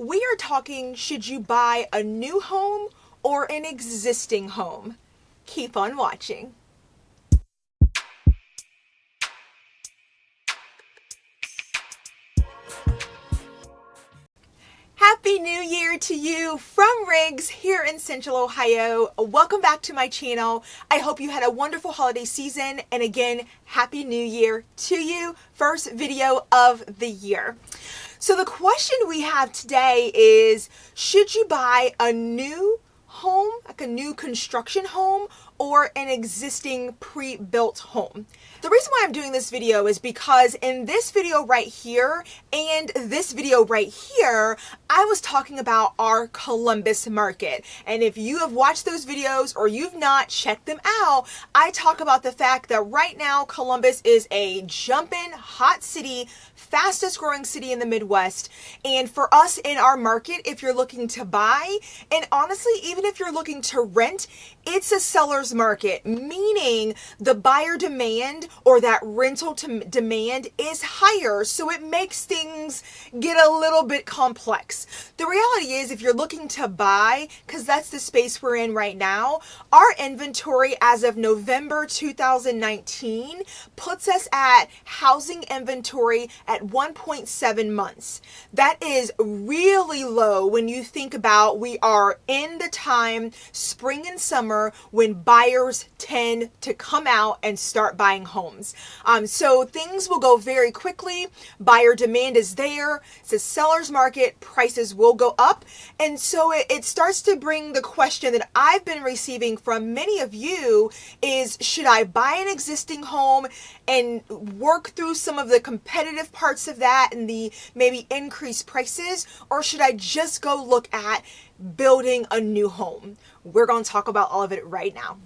we are talking, should you buy a new home or an existing home? Keep on watching. Happy New Year to you from Riggs here in Central Ohio. Welcome back to my channel. I hope you had a wonderful holiday season, and again, Happy New Year to you. First video of the year. So the question we have today is, should you buy a new home, like a new construction home, or an existing pre-built home? The reason why I'm doing this video is because in this video right here and this video right here, I was talking about our Columbus market. And if you have watched those videos or you've not, check them out. I talk about the fact that right now Columbus is a jumping hot city, fastest growing city in the Midwest. And for us in our market, if you're looking to buy, and honestly, even if you're looking to rent, it's a seller's market, meaning the buyer demand or that rental demand is higher. So it makes things get a little bit complex. The reality is, if you're looking to buy, because that's the space we're in right now, our inventory as of November 2019 puts us at housing inventory at 1.7 months. That is really low when you think about we are in the time, spring and summer, when buyers tend to come out and start buying homes. So things will go very quickly. Buyer demand is there. It's a seller's market. Prices will go up. And so it starts to bring the question that I've been receiving from many of you is, should I buy an existing home and work through some of the competitive parts of that and the maybe increased prices, or should I just go look at building a new home? We're going to talk about all of it right now.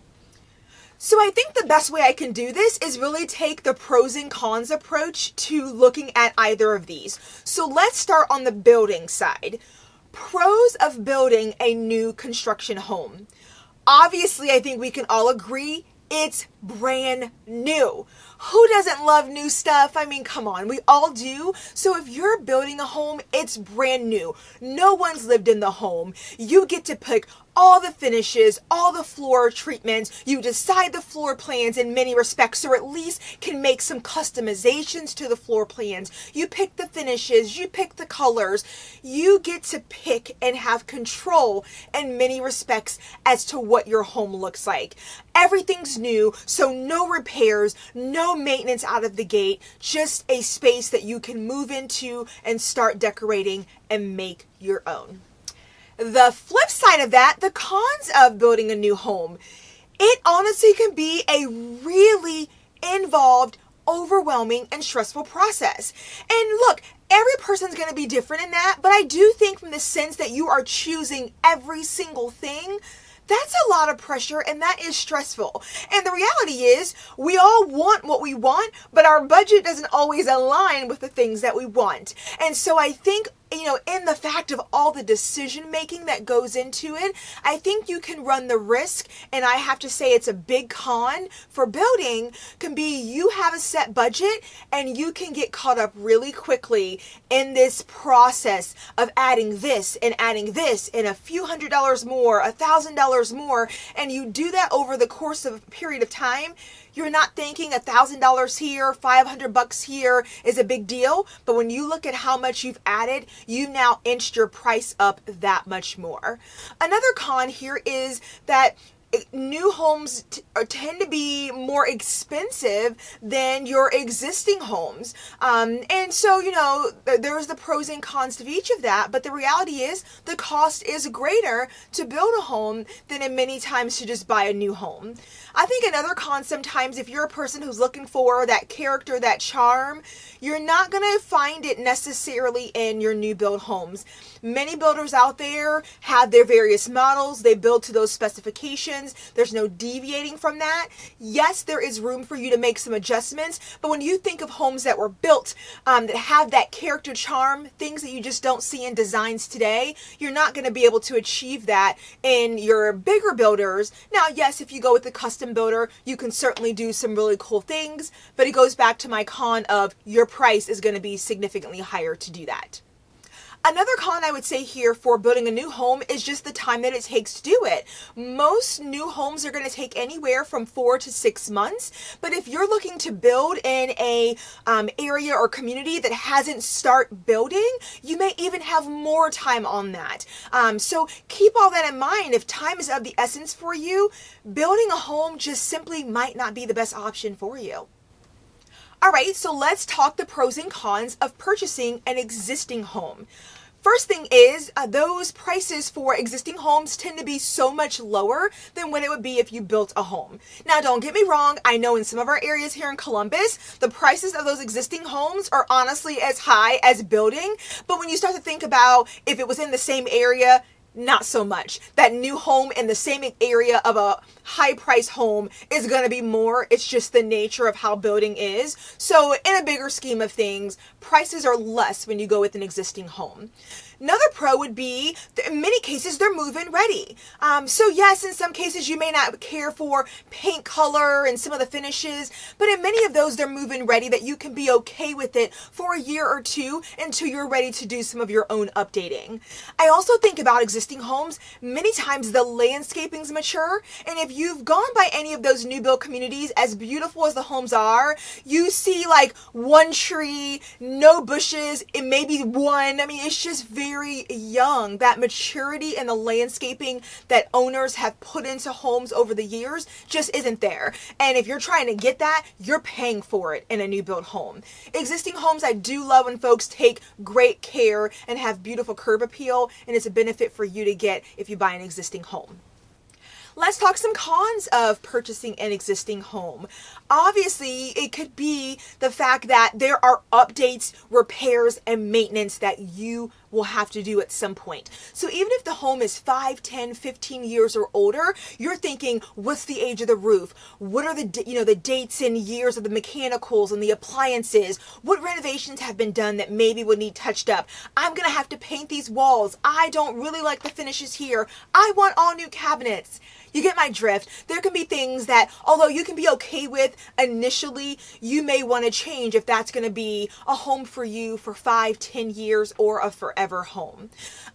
So I think the best way I can do this is really take the pros and cons approach to looking at either of these. So let's start on the building side. Pros of building a new construction home. Obviously, I think we can all agree it's brand new. Who doesn't love new stuff? I mean, come on, we all do. So if you're building a home, it's brand new. No one's lived in the home. You get to pick all the finishes, all the floor treatments. You decide the floor plans in many respects, or at least can make some customizations to the floor plans. You pick the finishes, you pick the colors. You get to pick and have control in many respects as to what your home looks like. Everything's new, so no repairs, no maintenance out of the gate, just a space that you can move into and start decorating and make your own. The flip side of that, the cons of building a new home. It honestly can be a really involved, overwhelming, and stressful process. And look, every person's going to be different in that, but I do think from the sense that you are choosing every single thing, that's a lot of pressure, and that is stressful. And the reality is, we all want what we want, but our budget doesn't always align with the things that we want. And so I think, in the fact of all the decision making that goes into it, I think you can run the risk, and I have to say it's a big con for building, can be you have a set budget and you can get caught up really quickly in this process of adding this and a few $100s more, $1,000 more, and you do that over the course of a period of time. You're not thinking $1,000 here, $500 here is a big deal. But when you look at how much you've added, you've now inched your price up that much more. Another con here is that new homes tend to be more expensive than your existing homes. And so, there's the pros and cons to each of that. But the reality is the cost is greater to build a home than in many times to just buy a new home. I think another con sometimes, if you're a person who's looking for that character, that charm, you're not going to find it necessarily in your new build homes. Many builders out there have their various models. They build to those specifications. There's no deviating from that. Yes, there is room for you to make some adjustments, but when you think of homes that were built that have that character charm, things that you just don't see in designs today, you're not going to be able to achieve that in your bigger builders. Now, yes, if you go with the custom builder, you can certainly do some really cool things, but it goes back to my con of your price is going to be significantly higher to do that. Another con I would say here for building a new home is just the time that it takes to do it. Most new homes are going to take anywhere from 4 to 6 months, but if you're looking to build in a area or community that hasn't start building, you may even have more time on that. So keep all that in mind. If time is of the essence for you, building a home just simply might not be the best option for you. All right, so let's talk the pros and cons of purchasing an existing home. First thing is, those prices for existing homes tend to be so much lower than what it would be if you built a home. Now, don't get me wrong. I know in some of our areas here in Columbus, the prices of those existing homes are honestly as high as building. But when you start to think about if it was in the same area, not so much. That new home in the same area of a high price home is going to be more. It's just the nature of how building is. So in a bigger scheme of things, prices are less when you go with an existing home. Another pro would be that in many cases, they're move-in ready. So yes, in some cases, you may not care for paint color and some of the finishes, but in many of those, they're move-in ready that you can be okay with it for a year or two until you're ready to do some of your own updating. I also think about existing homes, many times the landscaping's mature, and if you've gone by any of those new build communities, as beautiful as the homes are, you see like one tree, no bushes, it may be one. I mean, it's just very young. That maturity and the landscaping that owners have put into homes over the years just isn't there. And if you're trying to get that, you're paying for it in a new build home. Existing homes, I do love when folks take great care and have beautiful curb appeal, and it's a benefit for you to get if you buy an existing home. Let's talk some cons of purchasing an existing home. Obviously, it could be the fact that there are updates, repairs, and maintenance that you will have to do at some point. So even if the home is 5, 10, 15 years or older, you're thinking, what's the age of the roof? What are the dates and years of the mechanicals and the appliances? What renovations have been done that maybe would need touched up? I'm going to have to paint these walls. I don't really like the finishes here. I want all new cabinets. You get my drift. There can be things that, although you can be okay with initially, you may want to change if that's going to be a home for you for 5, 10 years or a forever home.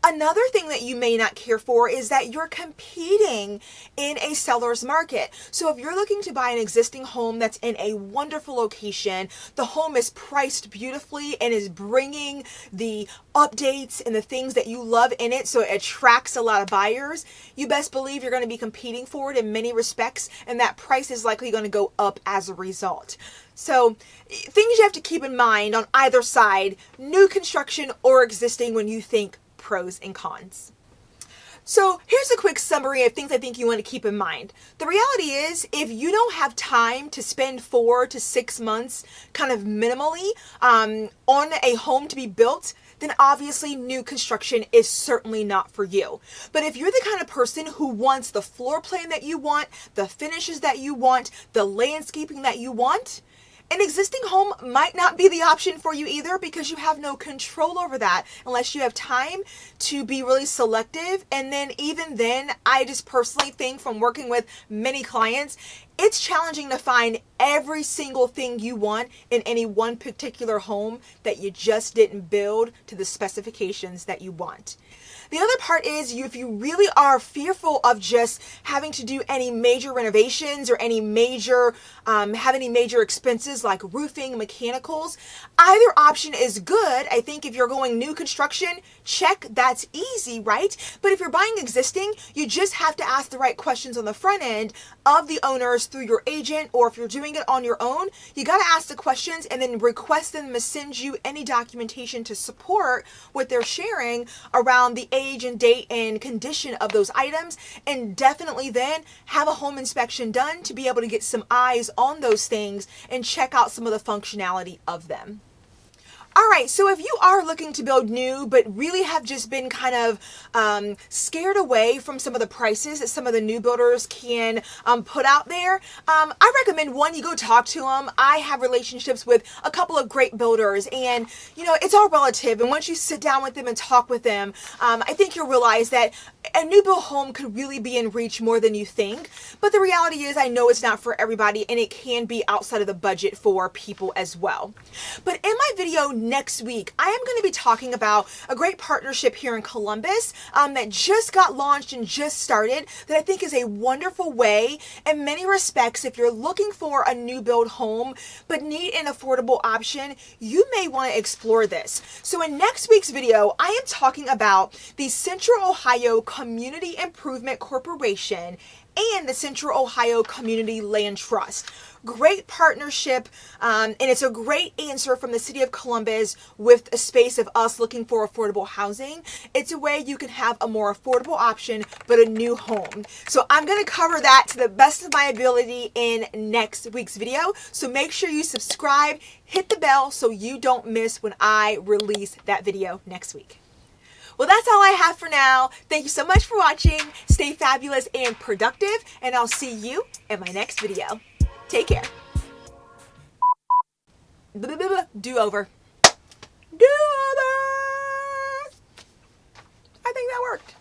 Another thing that you may not care for is that you're competing in a seller's market. So if you're looking to buy an existing home that's in a wonderful location, the home is priced beautifully and is bringing the updates and the things that you love in it, so it attracts a lot of buyers, you best believe you're going to be competing for it in many respects, and that price is likely going to go up as a result. So things you have to keep in mind on either side, new construction or existing, when you think pros and cons. So here's a quick summary of things I think you want to keep in mind. The reality is, if you don't have time to spend 4 to 6 months kind of minimally on a home to be built, then obviously new construction is certainly not for you. But if you're the kind of person who wants the floor plan that you want, the finishes that you want, the landscaping that you want, an existing home might not be the option for you either, because you have no control over that unless you have time to be really selective. And then even then, I just personally think, from working with many clients, it's challenging to find every single thing you want in any one particular home that you just didn't build to the specifications that you want. The other part is, if you really are fearful of just having to do any major renovations or any major have any major expenses like roofing, mechanicals, either option is good. I think if you're going new construction, check, that's easy, right? But if you're buying existing, you just have to ask the right questions on the front end of the owners through your agent, or if you're doing it on your own, you got to ask the questions and then request them to send you any documentation to support what they're sharing around the age and date and condition of those items, and definitely then have a home inspection done to be able to get some eyes on those things and check out some of the functionality of them. All right, so if you are looking to build new, but really have just been kind of scared away from some of the prices that some of the new builders can put out there, I recommend, one, you go talk to them. I have relationships with a couple of great builders, and it's all relative. And once you sit down with them and talk with them, I think you'll realize that a new build home could really be in reach more than you think, but the reality is I know it's not for everybody and it can be outside of the budget for people as well. But in my video next week, I am going to be talking about a great partnership here in Columbus that just got launched and just started that I think is a wonderful way in many respects. If you're looking for a new build home but need an affordable option, you may want to explore this. So in next week's video, I am talking about the Central Ohio Community Improvement Corporation and the Central Ohio Community Land Trust. Great partnership, and it's a great answer from the city of Columbus with a space of us looking for affordable housing. It's a way you can have a more affordable option, but a new home. So I'm going to cover that to the best of my ability in next week's video. So make sure you subscribe, hit the bell so you don't miss when I release that video next week. Well, that's all I have for now. Thank you so much for watching. Stay fabulous and productive, and I'll see you in my next video. Take care. Do over. Do over. I think that worked.